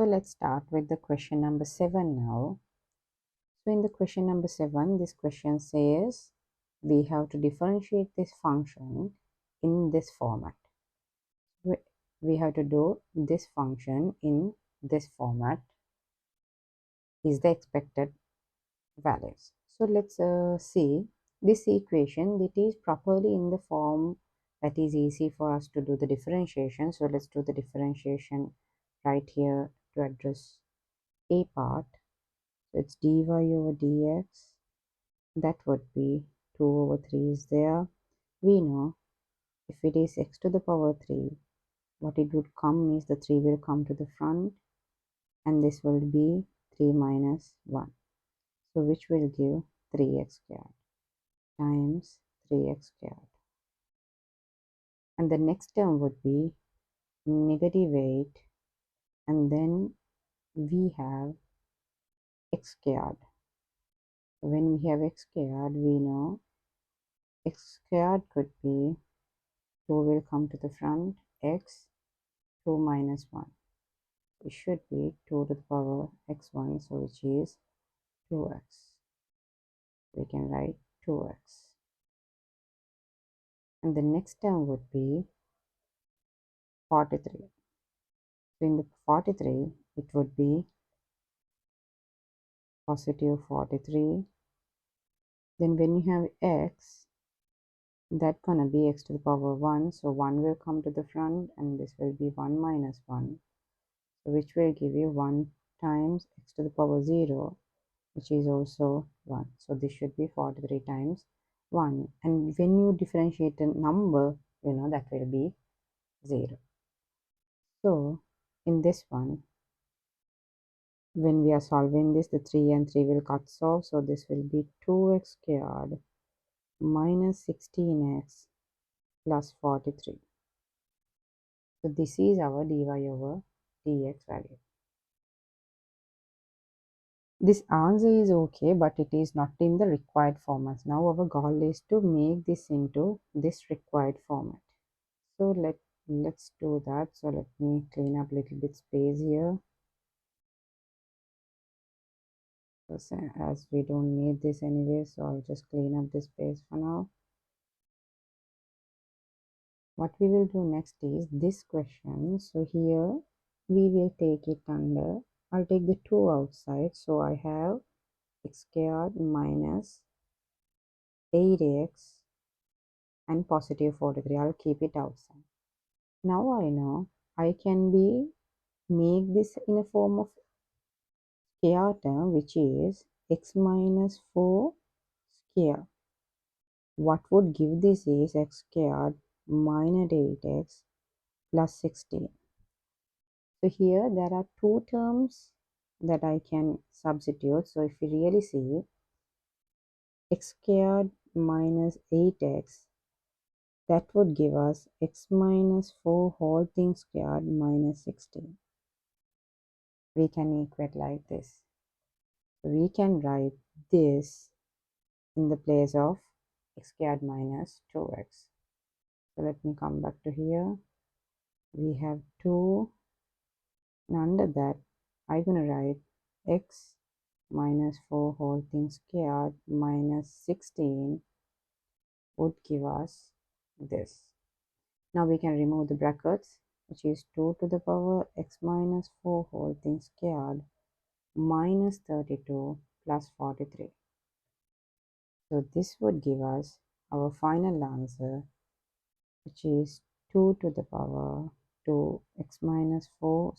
So let's start with the question number 7 now. So in the question number 7, this question says we have to differentiate this function in this format. We have to do this function in this format is the expected values. So let's see this equation that is properly in the form that is easy for us to do the differentiation. So let's do the differentiation right here to address a part. So it's dy over dx. That would be 2 over 3 is there. We know if it is x to the power 3, what it would come is the 3 will come to the front and this will be 3 minus 1. So which will give 3x squared times 3x squared. And the next term would be negative 8 and then we have x squared. When we have x squared, we know x squared could be 2 will come to the front, x 2 minus 1. It should be 2 to the power x1, so which is 2x. We can write 2x. And the next term would be 43. So in the 43, it would be positive 43. Then when you have x, that gonna be x to the power 1. So 1 will come to the front and this will be 1 minus 1. So which will give you 1 times x to the power 0, which is also 1. So this should be 43 times 1. And when you differentiate a number, you know that will be 0. So in this one, when we are solving this, the 3 and 3 will cut off. So this will be 2x squared minus 16x plus 43. So this is our dy over dx value. This answer is okay, but it is not in the required format. Now our goal is to make this into this required format. So let's do that. So let me clean up a little bit space here. So as we don't need this anyway, so I'll just clean up this space for now. What we will do next is this question. So here we will take it under, I'll take the 2 outside. So I have x squared minus 8x and positive 43. I'll keep it outside. Now I know I can make this in a form of square term, which is x minus 4 square. What would give this is x squared minus 8x plus 16. So here there are 2 terms that I can substitute. So if you really see, x squared minus 8x, that would give us x minus 4 whole thing squared minus 16. We can equate like this. So we can write this in the place of x squared minus 2x. So let me come back to here. We have 2, and under that I'm going to write x minus 4 whole thing squared minus 16 would give us this. Now we can remove the brackets, which is 2 to the power x minus 4 whole thing squared minus 32 plus 43. So this would give us our final answer, which is 2 to the power 2 x minus 4